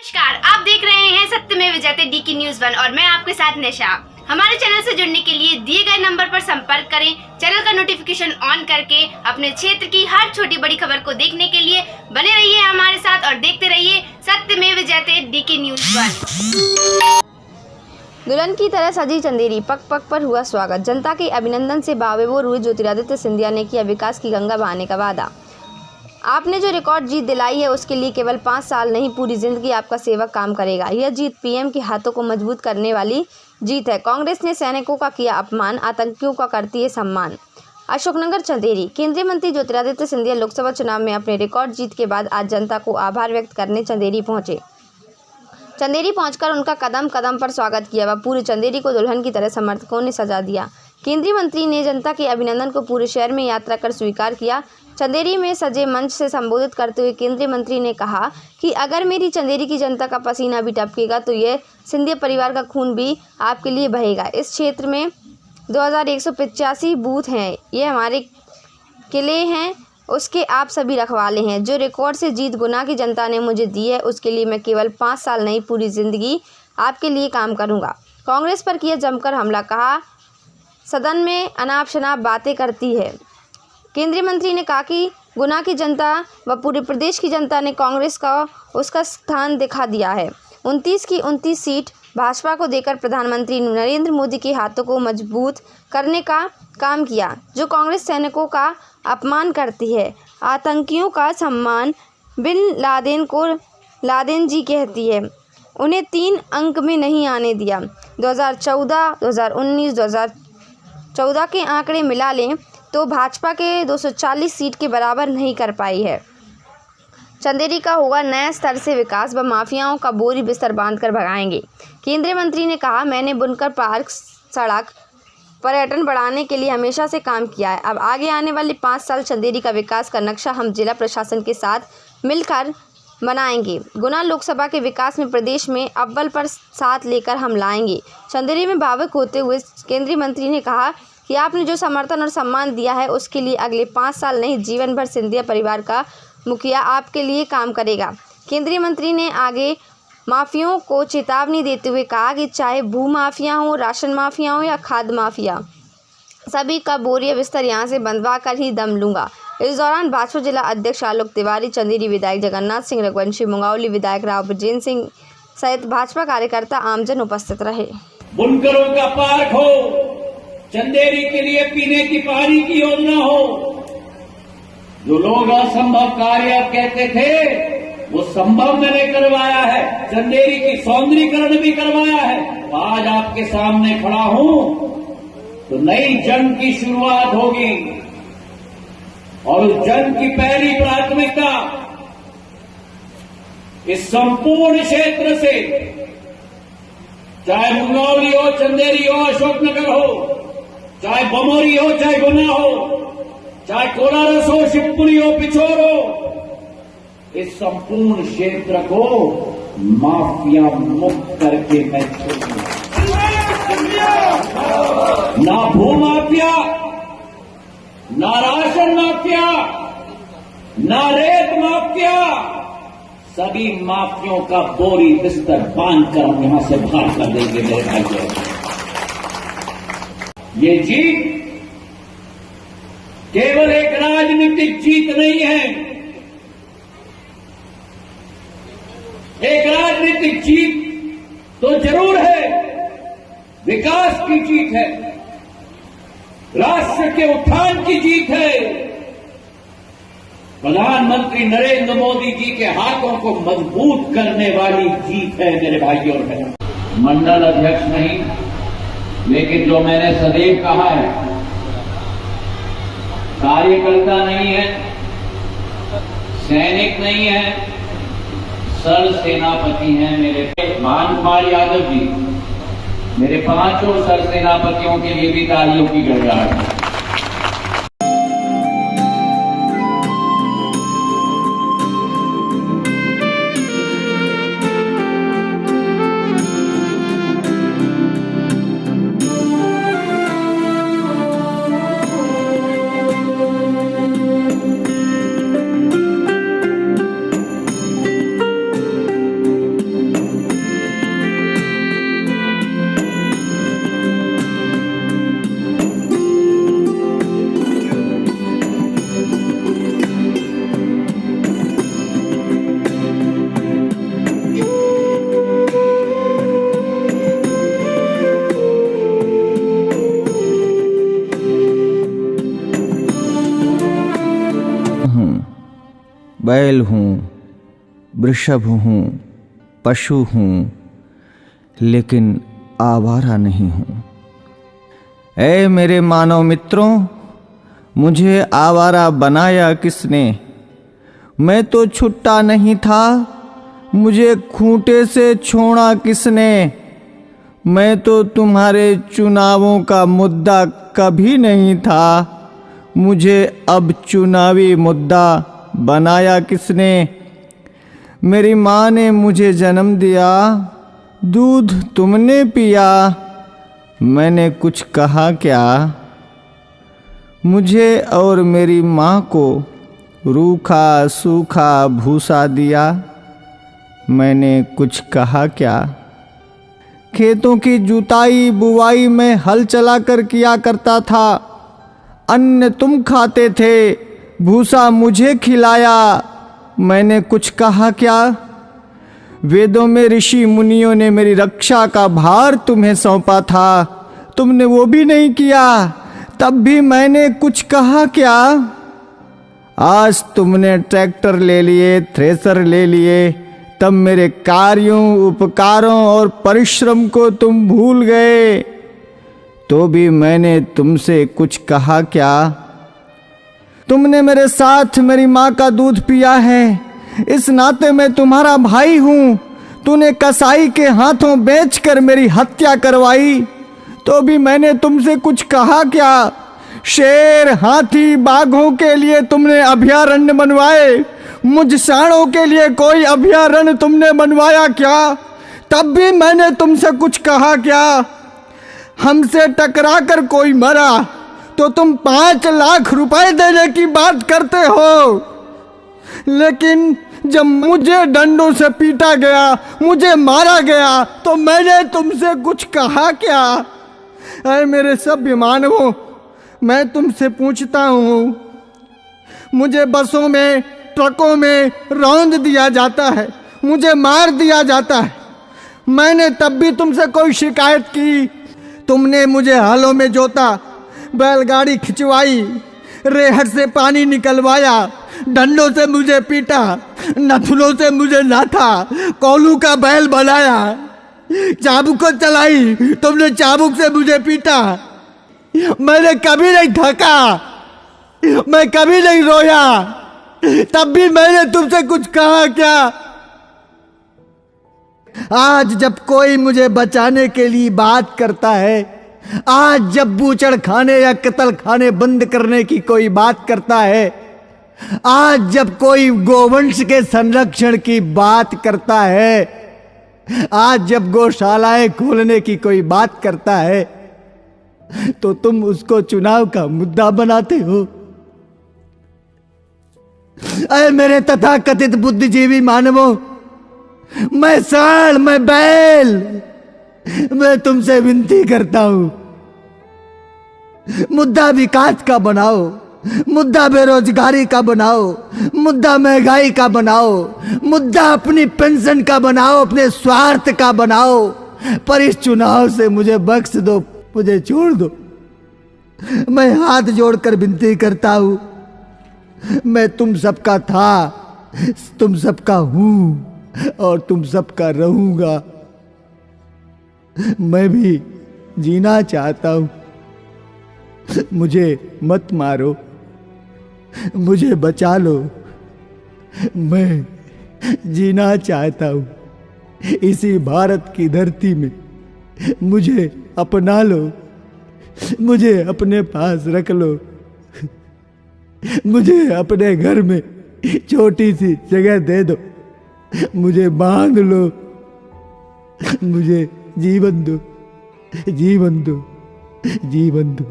नमस्कार, आप देख रहे हैं सत्यमेव जयते DK News 1 और मैं आपके साथ निशा। हमारे चैनल से जुड़ने के लिए दिए गए नंबर पर संपर्क करें। चैनल का नोटिफिकेशन ऑन करके अपने क्षेत्र की हर छोटी बड़ी खबर को देखने के लिए बने रहिए हमारे साथ और देखते रहिए सत्यमेव जयते DK News 1। दुल्हन की तरह सजी चंदेरी, पग पग पर हुआ स्वागत। जनता के अभिनंदन से बावेबोर हुए ज्योतिरादित्य सिंधिया ने किया विकास की गंगा बहाने का वादा। आपने जो रिकॉर्ड जीत दिलाई है उसके लिए केवल 5 साल नहीं, पूरी जिंदगी आपका सेवक काम करेगा। यह जीत पीएम के हाथों को मजबूत करने वाली जीत है। कांग्रेस ने सैनिकों का किया अपमान, आतंकियों का करती है सम्मान। अशोकनगर चंदेरी। केंद्रीय मंत्री ज्योतिरादित्य सिंधिया लोकसभा चुनाव में अपने रिकॉर्ड जीत के बाद आज जनता को आभार व्यक्त करने चंदेरी पहुंचे। चंदेरी पहुंचकर उनका कदम कदम पर स्वागत किया व पूरे चंदेरी को दुल्हन की तरह समर्थकों ने सजा दिया। केंद्रीय मंत्री ने जनता के अभिनंदन को पूरे शहर में यात्रा कर स्वीकार किया। चंदेरी में सजे मंच से संबोधित करते हुए केंद्रीय मंत्री ने कहा कि अगर मेरी चंदेरी की जनता का पसीना भी टपकेगा तो ये सिंधिया परिवार का खून भी आपके लिए बहेगा। इस क्षेत्र में 2185 बूथ हैं, ये हमारे किले हैं, उसके आप सभी रखवाले हैं। जो रिकॉर्ड से जीत गुना की जनता ने मुझे दी है उसके लिए मैं केवल 5 साल नहीं, पूरी ज़िंदगी आपके लिए काम करूंगा। कांग्रेस पर किया जमकर हमला, कहा सदन में अनाप शनाप बातें करती है। केंद्रीय मंत्री ने कहा कि गुना की जनता व पूरे प्रदेश की जनता ने कांग्रेस का उसका स्थान दिखा दिया है। 29 की 29 सीट भाजपा को देकर प्रधानमंत्री नरेंद्र मोदी के हाथों को मजबूत करने का काम किया। जो कांग्रेस सैनिकों का अपमान करती है, आतंकियों का सम्मान बिन लादेन को लादेन जी कहती है, उन्हें 3 अंक में नहीं आने दिया। 2014, 2019, 2014 के आंकड़े मिला लें तो भाजपा के 240 सीट के बराबर नहीं कर पाई है। चंदेरी का होगा नए स्तर से विकास व माफियाओं का बोरी बिस्तर बांधकर भगाएंगे। केंद्रीय मंत्री ने कहा, मैंने बुनकर पार्क, सड़क, पर्यटन बढ़ाने के लिए हमेशा से काम किया है। अब आगे आने वाले 5 साल चंदेरी का विकास का नक्शा हम जिला प्रशासन के साथ मिलकर बनाएंगे। गुना लोकसभा के विकास में प्रदेश में अव्वल पर साथ लेकर हम लाएंगे। चंदेरी में भावुक होते हुए केंद्रीय मंत्री ने कहा कि आपने जो समर्थन और सम्मान दिया है उसके लिए अगले 5 साल नहीं, जीवन भर सिंधिया परिवार का मुखिया आपके लिए काम करेगा। केंद्रीय मंत्री ने आगे माफियाओं को चेतावनी देते हुए कहा कि चाहे भू माफिया हो, राशन माफिया हो या खाद्य माफिया, सभी का बोरिया बिस्तर यहाँ से बंधवा कर ही दम लूंगा। इस दौरान भाजपा जिला अध्यक्ष आलोक तिवारी, चंदेरी विधायक जगन्नाथ सिंह रघुवंशी, मुंगावली विधायक राव ब्रजेंद्र सिंह सहित भाजपा कार्यकर्ता आमजन उपस्थित रहे। बुनकरों का पार्क हो, चंदेरी के लिए पीने की पानी की योजना हो, जो लोग असंभव कार्य कहते थे वो संभव मैंने करवाया है। चंदेरी की सौंदर्यीकरण भी करवाया है। आज आपके सामने खड़ा हूं तो नई जंग की शुरुआत होगी और उस जंग की पहली प्राथमिकता इस संपूर्ण क्षेत्र से, चाहे मुंगावली हो, चंदेरी हो, अशोकनगर हो, चाहे बमोरी हो, चाहे गुना हो, चाहे कोलारस हो, शिवपुरी हो, पिछोर हो, इस संपूर्ण क्षेत्र को माफिया मुक्त करके मैं छोड़ूंगा। ना भू माफिया, ना राशन माफिया, ना रेत माफिया, सभी माफियों का बोरी बिस्तर बांधकर हम यहां से बाहर कर देंगे मेरे भाइयों। ये जीत केवल एक राजनीतिक जीत नहीं है, एक राजनीतिक जीत तो जरूर है, विकास की जीत है, राष्ट्र के उत्थान की जीत है। प्रधानमंत्री नरेंद्र मोदी जी के हाथों को मजबूत करने वाली जीत है मेरे भाइयों और बहनों। मंडल अध्यक्ष नहीं, लेकिन जो मैंने सदैव कहा है, कार्यकर्ता नहीं है, सैनिक नहीं है, सर सेनापति हैं मेरे भान कुमार यादव जी। मेरे 5 सर सेनापतियों के लिए भी तालियों की गड़गड़ाहट है। बैल हूँ, वृषभ हूँ, पशु हूँ, लेकिन आवारा नहीं हूँ। ऐ मेरे मानव मित्रों, मुझे आवारा बनाया किसने? मैं तो छुट्टा नहीं था, मुझे खूंटे से छोड़ा किसने? मैं तो तुम्हारे चुनावों का मुद्दा कभी नहीं था, मुझे अब चुनावी मुद्दा बनाया किसने? मेरी माँ ने मुझे जन्म दिया, दूध तुमने पिया, मैंने कुछ कहा क्या? मुझे और मेरी माँ को रूखा सूखा भूसा दिया, मैंने कुछ कहा क्या? खेतों की जुताई बुवाई में हल चलाकर किया करता था, अन्न तुम खाते थे, भूसा मुझे खिलाया, मैंने कुछ कहा क्या? वेदों में ऋषि मुनियों ने मेरी रक्षा का भार तुम्हें सौंपा था, तुमने वो भी नहीं किया, तब भी मैंने कुछ कहा क्या? आज तुमने ट्रैक्टर ले लिए, थ्रेसर ले लिए, तब मेरे कार्यों, उपकारों और परिश्रम को तुम भूल गए, तो भी मैंने तुमसे कुछ कहा क्या? तुमने मेरे साथ मेरी माँ का दूध पिया है, इस नाते मैं तुम्हारा भाई हूँ। तूने कसाई के हाथों बेचकर मेरी हत्या करवाई, तो भी मैंने तुमसे कुछ कहा क्या? शेर, हाथी, बाघों के लिए तुमने अभयारण्य बनवाए, मुझ सांडों के लिए कोई अभयारण्य तुमने बनवाया क्या? तब भी मैंने तुमसे कुछ कहा क्या? हमसे टकरा कर कोई मरा तो तुम 5 लाख रुपए देने की बात करते हो, लेकिन जब मुझे डंडों से पीटा गया, मुझे मारा गया, तो मैंने तुमसे कुछ कहा क्या? अरे मेरे सभ्य मानवों, मैं तुमसे पूछता हूँ, मुझे बसों में, ट्रकों में रौंद दिया जाता है, मुझे मार दिया जाता है, मैंने तब भी तुमसे कोई शिकायत की? तुमने मुझे हालों में जोता, बैलगाड़ी खिंचवाई, रेहड़ से पानी निकलवाया, डंडों से मुझे पीटा, नथुनों से मुझे नाथा, कोलू का बैल बनाया, चाबुक चलाई, तुमने चाबुक से मुझे पीटा। मैंने कभी नहीं थका, मैं कभी नहीं रोया, तब भी मैंने तुमसे कुछ कहा क्या? आज जब कोई मुझे बचाने के लिए बात करता है, आज जब बूचड़ खाने या कत्ल खाने बंद करने की कोई बात करता है, आज जब कोई गोवंश के संरक्षण की बात करता है, आज जब गौशालाएं खोलने की कोई बात करता है, तो तुम उसको चुनाव का मुद्दा बनाते हो। अरे मेरे तथाकथित बुद्धिजीवी मानवों, मैं सांड, मैं बैल, मैं तुमसे विनती करता हूं, मुद्दा विकास का बनाओ, मुद्दा बेरोजगारी का बनाओ, मुद्दा महंगाई का बनाओ, मुद्दा अपनी पेंशन का बनाओ, अपने स्वार्थ का बनाओ, पर इस चुनाव से मुझे बख्श दो, मुझे छोड़ दो। मैं हाथ जोड़कर विनती करता हूं, मैं तुम सबका था, तुम सबका हूं और तुम सबका रहूंगा। मैं भी जीना चाहता हूं, मुझे मत मारो, मुझे बचा लो, मैं जीना चाहता हूं इसी भारत की धरती में, मुझे अपना लो, मुझे अपने पास रख लो, मुझे अपने घर में छोटी सी जगह दे दो, मुझे बांध लो, मुझे जीवन दो, जीवन दो, जीवन दो।